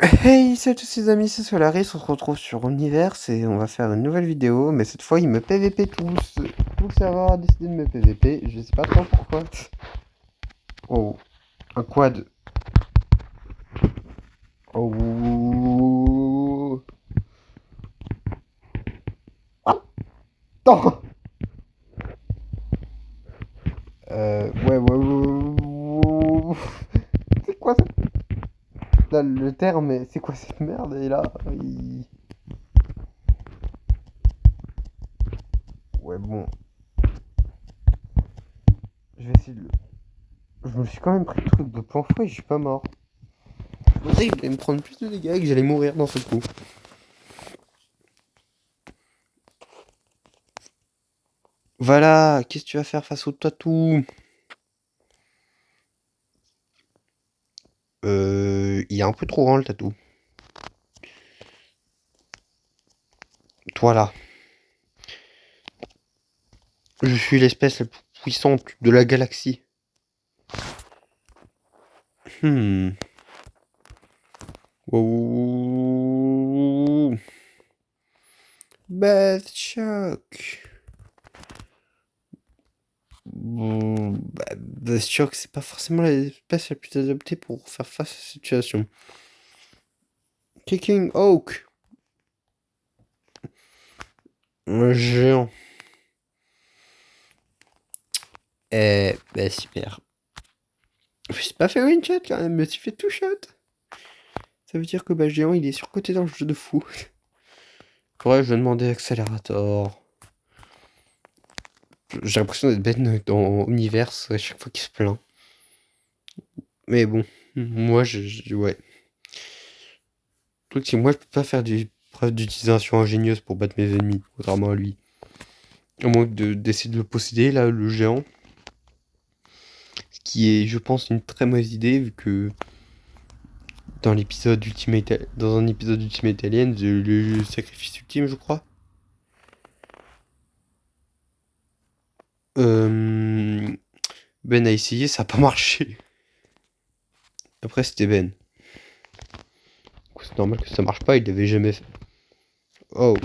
Hey, salut tous ces amis, c'est Solaris, on se retrouve sur Univers et on va faire une nouvelle vidéo, mais cette fois ils me PVP tous. Tout le serveur a décidé de me PVP, je sais pas trop pourquoi. Oh, un quad. Oh. Ah, non. Ouais. C'est quoi ça? Là, le terme, mais c'est quoi cette merde? Et là, ouais, bon, je vais essayer de le... Je me suis quand même pris le truc de plan fouet et je suis pas mort. Je pensais que j'allais me prendre plus de dégâts et que j'allais mourir dans ce coup. Voilà, qu'est-ce que tu vas faire face au tatou? Il est un peu trop grand le tatou. Toi là, je suis l'espèce la plus puissante de la galaxie. Hmm. Wow. Beth Shock. Beth Shock, c'est pas forcément l'espèce la plus adaptée pour faire face à cette situation. Kicking Oak. Un géant. Bah super. Je me suis pas fait win shot quand même, mais tu fais tout shot. Ça veut dire que bah géant il est surcoté dans le jeu de fou. Ouais, je vais demander accélérateur. J'ai l'impression d'être Ben dans Univers à chaque fois qu'il se plaint. Mais bon, moi ouais. Le truc c'est que moi je peux pas faire des preuves d'utilisation ingénieuse pour battre mes ennemis, contrairement à lui. À moins d'essayer de le posséder, là, le géant. Ce qui est, je pense, une très mauvaise idée, vu que dans un épisode Ultimate Alien, le sacrifice ultime, je crois. Euh, Ben a essayé, ça a pas marché. Après, c'était Ben. C'est normal que ça marche pas, il l'avait jamais fait. Oh,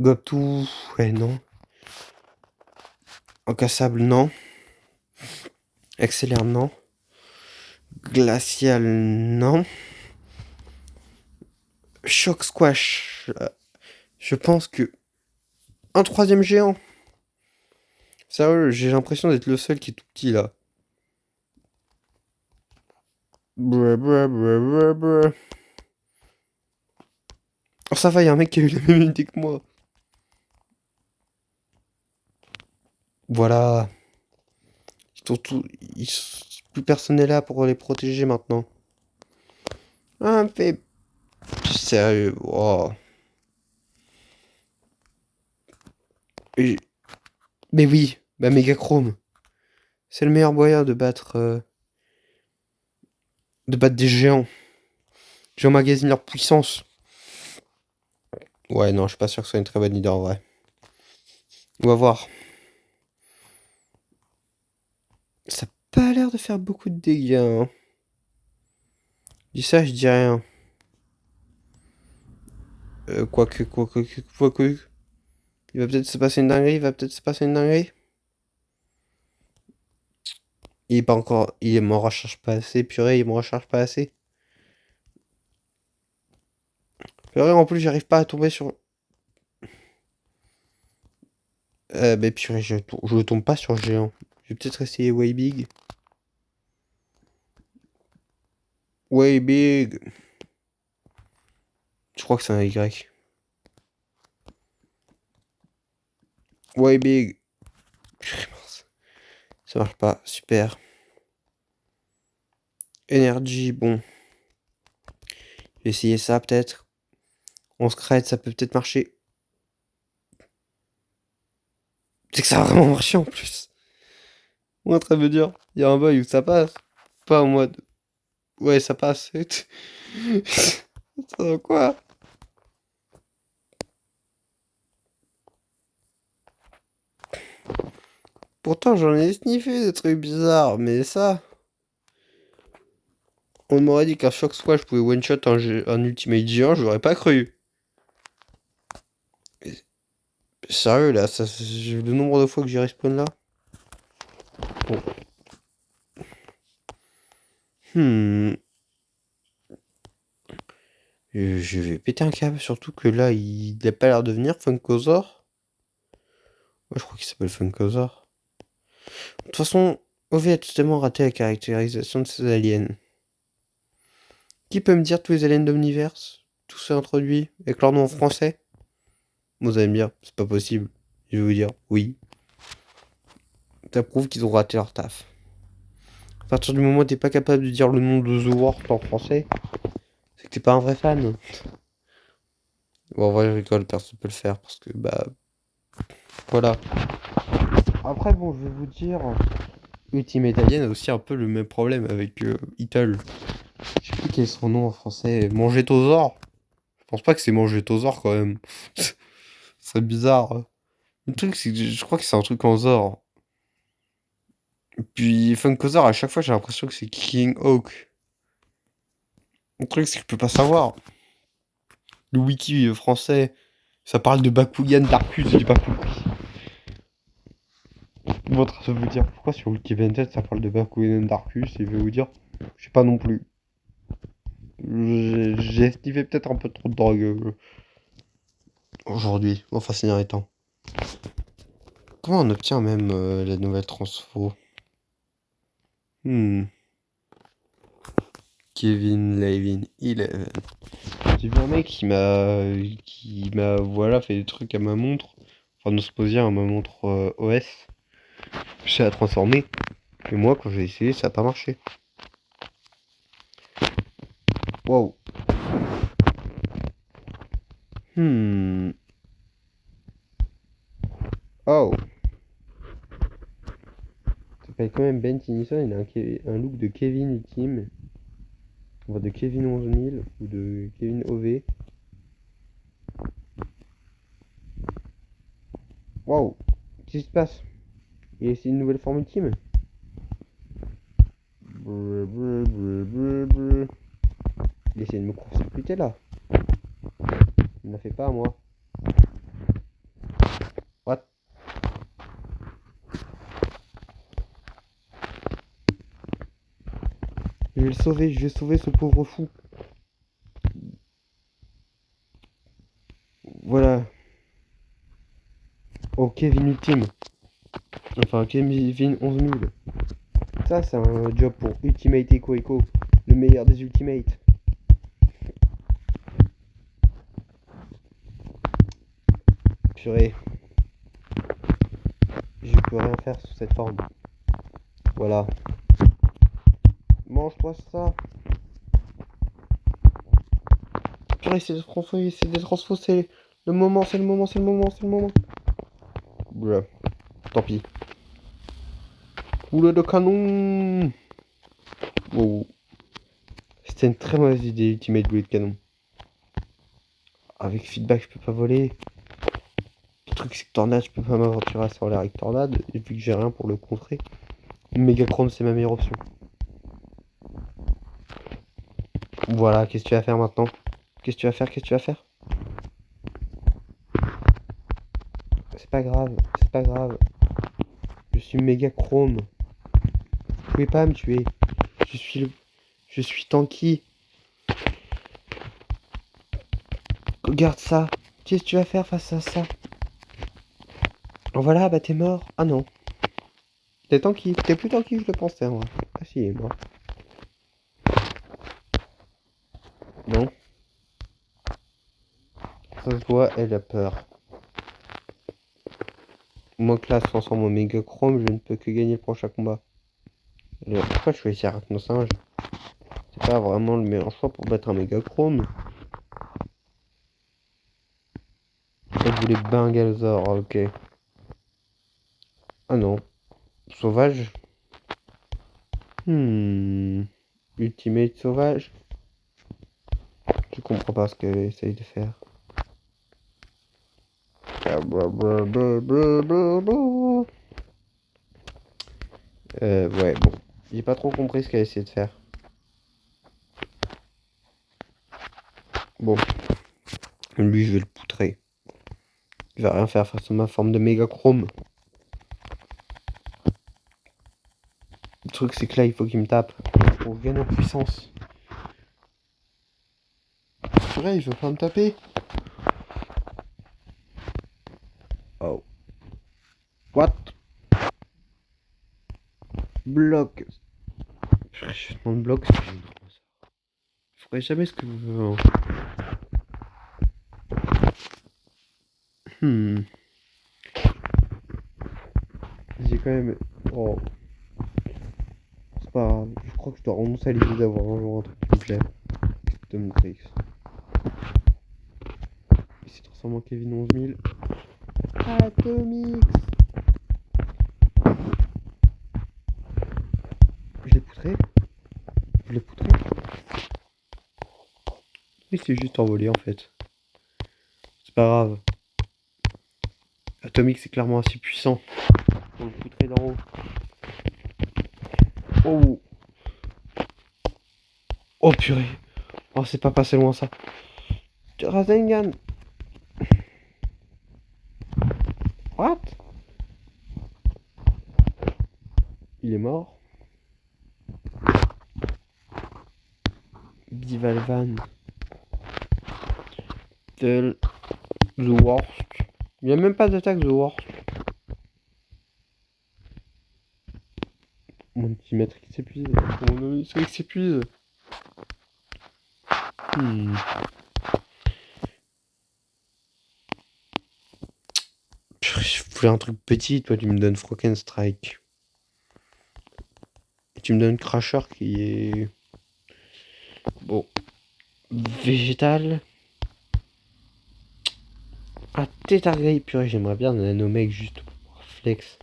Gotu, ouais, non. Incassable, non. Accélère, non. Glacial, non. Shock Squash. Je pense que un troisième géant. Sérieux, j'ai l'impression d'être le seul qui est tout petit là. Brr. Oh, ça va, y a un mec qui a eu la même idée que moi. Voilà. Ils sont tous... Plus personne n'est là pour les protéger maintenant. Ah, mais... Sérieux. Oh. Et- Mais oui, bah Megachrome. C'est le meilleur moyen de battre des géants. J'emmagasine leur puissance. Ouais, non, je suis pas sûr que ce soit une très bonne idée en vrai. On va voir. Ça a pas l'air de faire beaucoup de dégâts, hein. Dis ça, je dis rien. Quoique. Il va peut-être se passer une dinguerie, il va peut-être se passer une dinguerie. Il est pas encore. Il me recharge pas assez, purée, il me recharge pas assez. Purée, en plus, j'arrive pas à tomber sur. Mais purée, je tombe pas sur le géant. Je vais peut-être essayer Way Big. Way Big. Je crois que c'est un Y. Way Big. Purée, mince. Ça marche pas. Super. Energy, bon. Je vais essayer ça peut-être. On scred, ça peut peut-être marcher. C'est que ça a vraiment marché en plus. Moi, très veut dire, il y a un boy où ça passe. Pas en mode. Ouais, ça passe. Attends, quoi? Pourtant, j'en ai sniffé des trucs bizarres, mais ça. On m'aurait dit qu'un Shock Squash pouvait one-shot un Ultimate géant, j'aurais pas cru. Sérieux, là, le nombre de fois que j'ai respawn là. Bon. Je vais péter un câble, surtout que là, il a pas l'air de venir, Funkosaur. Ouais, je crois qu'il s'appelle Funkosaur. De toute façon, OV a totalement raté la caractérisation de ces aliens. Qui peut me dire tous les aliens d'Omniverse? Tous ceux introduits, avec leur nom en français? Vous allez me dire, c'est pas possible. Je vais vous dire, oui. Ça prouve qu'ils ont raté leur taf. À partir du moment où t'es pas capable de dire le nom de The World en français, c'est que t'es pas un vrai fan. Bon, en vrai, je rigole, personne peut le faire parce que, bah. Voilà. Après, bon, je vais vous dire. Ultimate Alien a aussi un peu le même problème avec Ital. Je sais plus quel est son nom en français. Mangetosaure. Je pense pas que c'est Mangetosaure quand même. C'est bizarre. Le truc, c'est que je crois que c'est un truc en Zor. Puis Funkosaur, à chaque fois, j'ai l'impression que c'est King Hawk. Le truc, c'est que je peux pas savoir. Le wiki français, ça parle de Bakugan Darkus, j'ai pas compris. Je vais en train de vous dire pourquoi sur Wikivended ça parle de Bakugan Darkus et je vais vous dire, je sais pas non plus. J'ai esquivé peut-être un peu trop de drogue aujourd'hui, enfin ces derniers temps. Comment on obtient même la nouvelle transfo? Kevin Levin 11. J'ai vu un mec qui m'a voilà fait des trucs à ma montre, enfin Nosposia à ma montre OS. Je la transformer. Et moi quand j'ai essayé ça a pas marché. Wow. Oh. Ça s'appelle quand même Ben Tennyson, il a un look de Kevin ultime. On va de Kevin 11000 ou de Kevin OV. Waouh. Qu'est-ce qui se passe? Il a essayé une nouvelle forme ultime. Il essaie de me court-circuiter là. Il ne l'a fait pas à moi. What? Je vais le sauver, je vais sauver ce pauvre fou. Voilà. Oh, Kevin Ultime. Enfin, Kevin 11000. Ça, c'est un job pour Ultimate Echo Echo. Le meilleur des Ultimates. Purée. Je peux rien faire sous cette forme. Voilà. Mange-toi ça. Purée, c'est des transfos, c'est le moment, c'est le moment, c'est le moment, c'est le moment. Blah. Tant pis. Poulet de canon. Oh. C'était une très mauvaise idée, Ultimate Boulet de canon. Avec feedback, je peux pas voler. Le truc, c'est que Tornade, je peux pas m'aventurer à sur l'air avec Tornade. Et vu que j'ai rien pour le contrer, Megachrome, c'est ma meilleure option. Voilà, qu'est-ce que tu vas faire maintenant? Qu'est-ce que tu vas faire? Qu'est-ce que tu vas faire? C'est pas grave, c'est pas grave. Je suis Megachrome. Vous pouvez pas me tuer. Je suis tanky. Regarde ça. Qu'est-ce que tu vas faire face à ça? Oh, voilà, bah t'es mort. Ah non. T'es tanky. T'es plus tanky que je le pensais, moi. Ah si, il est mort. Non. Ça se voit, elle a peur. Moi que là, se transforme en Megachrome, je ne peux que gagner le prochain combat. Pourquoi je choisis Arachnosinge? C'est pas vraiment le meilleur choix pour battre un Megachrome. Je voulais Bengalzor, ok. Ah non. Sauvage. Ultimate sauvage. Je comprends pas ce qu'elle essaye de faire. Ouais, bon. J'ai pas trop compris ce qu'elle essaie de faire. Bon, lui je vais le poutrer. Il va rien faire face à ma forme de méga chrome. Le truc c'est que là il faut qu'il me tape pour gagner en puissance. C'est vrai, il veut pas me taper. Oh. What? Bloc. Je demande bloc. Je ferai jamais ce que je veux. Hein. J'ai quand même. Oh. C'est pas grave. Je crois que je dois renoncer à l'idée d'avoir un jour un truc qui me plaît. Dominatrix. Il s'est transformé en Kevin 11000. Atomix. Je l'ai poutré. Je l'ai poutré. Il s'est juste envolé en fait. C'est pas grave. Atomix est clairement assez puissant. Pour le poutrer d'en haut. Oh. Oh purée. Oh c'est pas passé loin ça. Rasengan. What? Il est mort. Bivalvan. The Worst. Il n'y a même pas d'attaque The Worst. Mon petit maître qui s'épuise. Mon ami qui s'épuise. Je voulais un truc petit, toi tu me donnes Strike. Et tu me donnes Crusher qui est... Bon. Végétal. Ah, Tétargaï, purée, j'aimerais bien un nanomec juste pour flex.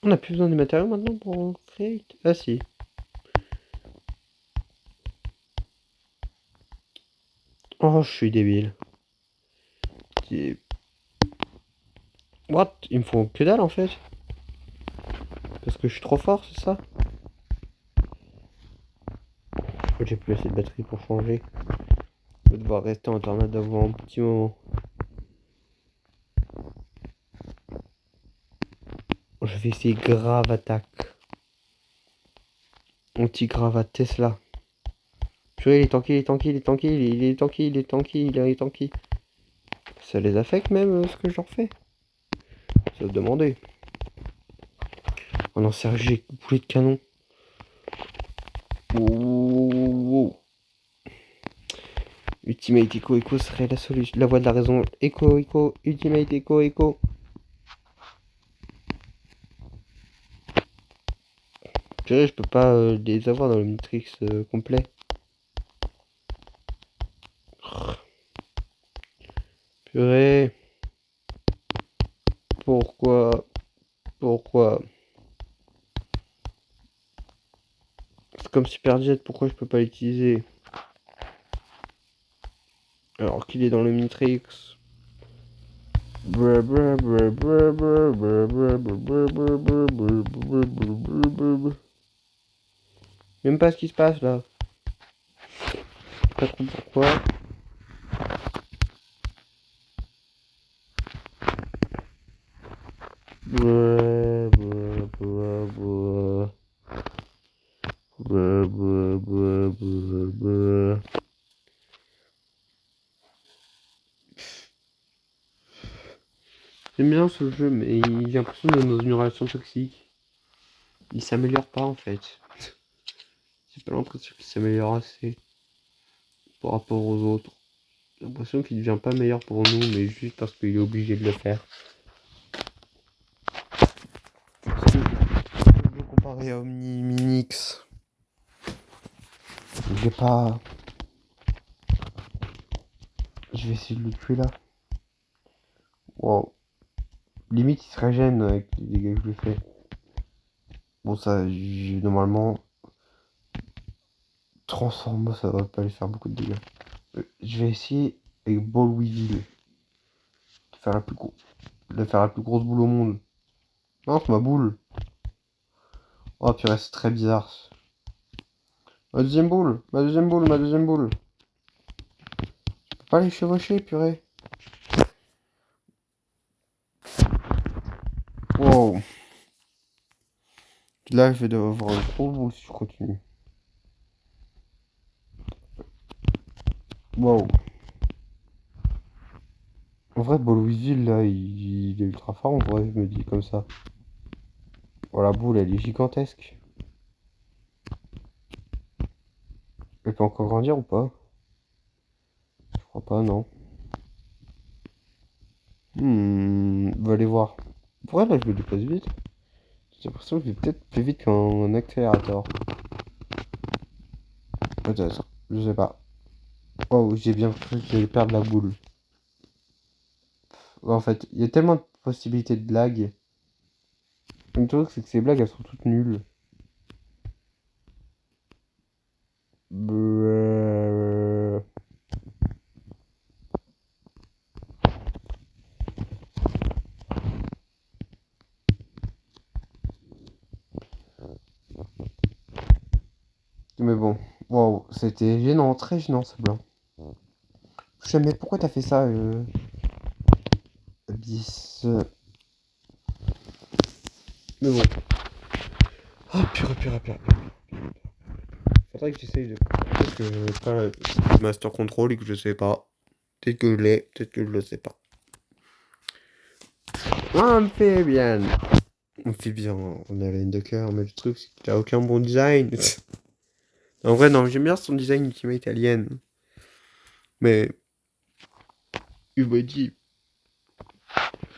On a plus besoin des matériaux maintenant pour créer. Ah si. Oh, je suis débile. What? Il me faut que dalle en fait. Parce que je suis trop fort, c'est ça? J'ai plus assez de batterie pour changer. Je vais devoir rester en tornade avant un petit moment. Je vais essayer grave attaque. Anti-grave à Tesla. Purée, il est tanky, il est tanky, il est tanky, il est tanky, il est tanky, il est tanky. Ça les affecte même ce que je leur fais. Ça se demander. Oh non, sérieux, j'ai boulet de canon. Wow. Ultimate Echo serait la solution, la voie de la raison. Echo, Ultimate Echo. Purée, je peux pas les avoir dans le Matrix complet. Purée. Pourquoi? C'est comme Superjet, pourquoi je peux pas l'utiliser? Alors qu'il est dans le Matrix. Même pas ce qui se passe là. Pas trop pourquoi. J'aime bien ce jeu, mais j'ai l'impression d'être dans une relation toxique. Il s'améliore pas en fait. J'ai pas l'impression qu'il s'améliore assez par rapport aux autres. J'ai l'impression qu'il devient pas meilleur pour nous, mais juste parce qu'il est obligé de le faire. Parce que je veux comparer à Omni Minix. Je vais pas. Je vais essayer de le tuer là. Wow. Limite il se régène avec les dégâts que je lui fais. Bon ça, normalement. Transforme, ça va pas lui faire beaucoup de dégâts. Je vais essayer avec Ball Weevil. De faire la plus grosse boule au monde. Non, c'est ma boule. Oh purée, c'est très bizarre. Ma deuxième boule, ma deuxième boule, ma deuxième boule. Je peux pas les chevaucher, purée. Wow. Là, je vais devoir avoir un gros boule si je continue. Wow. En vrai, Louisville, là, il est ultra fort, en vrai, je me dis comme ça. Oh, la boule, elle est gigantesque. Elle peut encore grandir ou pas? Je crois pas, non. On va aller voir. Pourquoi là, je me déplace vite? J'ai l'impression que je vais peut-être plus vite qu'un accélérateur. Peut-être, je sais pas. Oh, j'ai bien cru que j'allais perdre la boule. En fait, il y a tellement de possibilités de blagues. Le truc, c'est que ces blagues, elles sont toutes nulles. Brrr. Mais bon, wow, c'était gênant, très gênant ce blanc. Je sais mais pourquoi t'as fait ça, bis. Mais bon. Ah, purée, purée, purée, purée. Faudrait que j'essaye de. Peut-être que je pas le master control et que je sais pas. Peut-être que je l'ai, peut-être que je le sais pas. Amphibien. Amphibien, on a la haine de cœur, mais le truc, c'est que t'as aucun bon design. En vrai, non, j'aime bien son design Ultimate italienne. Mais. Il m'a dit.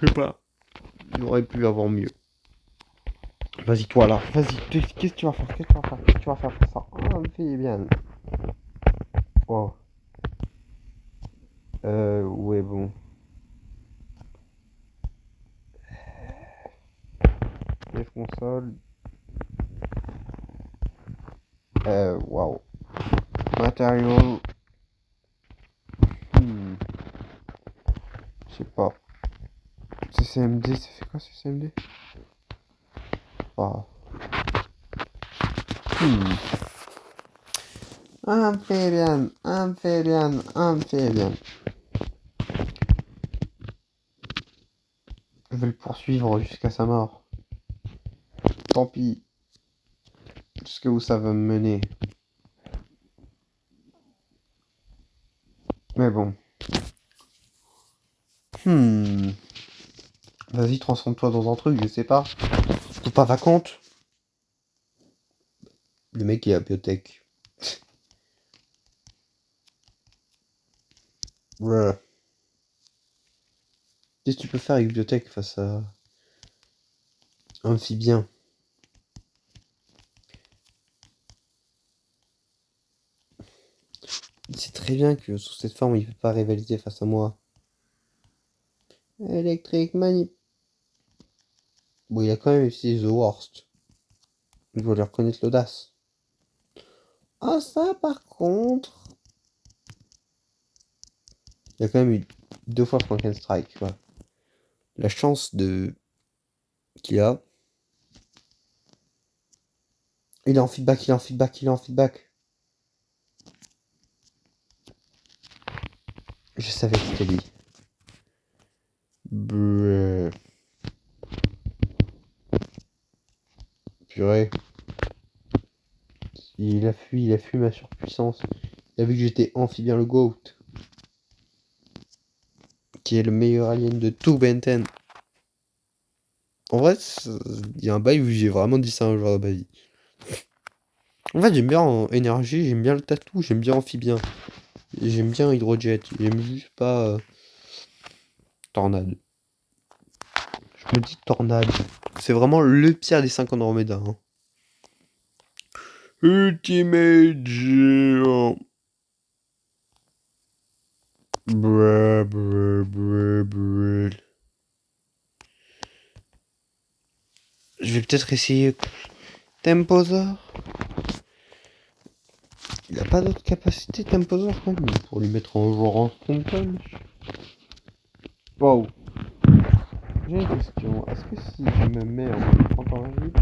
Je sais pas. Il aurait pu avoir mieux. Vas-y, toi là. Vas-y, qu'est-ce que tu vas faire? Qu'est-ce que tu vas faire? Qu'est-ce que tu vas faire pour ça? Amphibien. Wow. Ouais, bon. Dev console. Wow. Material. Je sais pas. CCMD, ça fait quoi CCMD? Ah. Amphibian, amphibian, amphibian. Je vais le poursuivre jusqu'à sa mort. Tant pis. Jusqu'à où ça va me mener. Mais bon. Vas-y, transforme-toi dans un truc, je sais pas. Surtout pas vacante. Le mec est à biotech. Ouais. Qu'est-ce que tu peux faire avec biotech face à amphibien? Il sait très bien que sous cette forme, il peut pas rivaliser face à moi. Electric Mani. Bon, il a quand même utilisé The Worst. Il doit lui reconnaître l'audace. Ah, ça, par contre. Il a quand même eu 2 fois Franken Strike, tu vois. La chance de. Qu'il a. Il est en feedback, il est en feedback, il est en feedback. Je savais que c'était lui. Brrr. Purée. Il a fui ma surpuissance. Il a vu que j'étais amphibien le GOAT. Qui est le meilleur alien de tout Benten. En vrai, il y a un bail où j'ai vraiment dit ça un jour dans ma vie. En fait, j'aime bien en énergie, j'aime bien le tatou, j'aime bien amphibien. J'aime bien hydrojet, j'aime juste pas tornade. Je me dis tornade. C'est vraiment le pire des 5 Andromeda. Hein. Ultimate géant. Brr, brr, brr, brr. Je vais peut-être essayer Temposaur. Il a pas d'autre capacité Temposaur quand même pour lui mettre en joueur en contrôle. Wow. J'ai une question. Est-ce que si je me mets en intangible,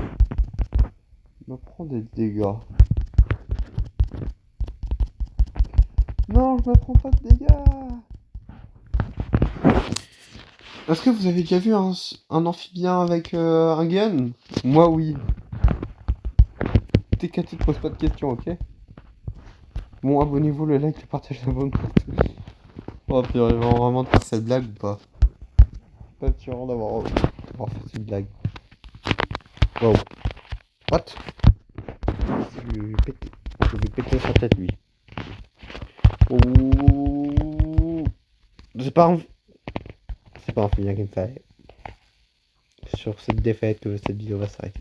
je me prends des dégâts? Non, je me prends pas de dégâts. Est-ce que vous avez déjà vu un amphibien avec un gun? Moi, oui. TKT, te pose pas de questions, ok? Bon, abonnez-vous, le like, le partage, l'abonnement. Oh, puis vraiment de faire cette blague ou pas? Pas sûr d'avoir fait cette blague. Wow. What? Je vais lui péter. Je vais lui péter sa tête, lui. Oh. C'est pas un amphibien qui me fait. Sur cette défaite que cette vidéo va s'arrêter.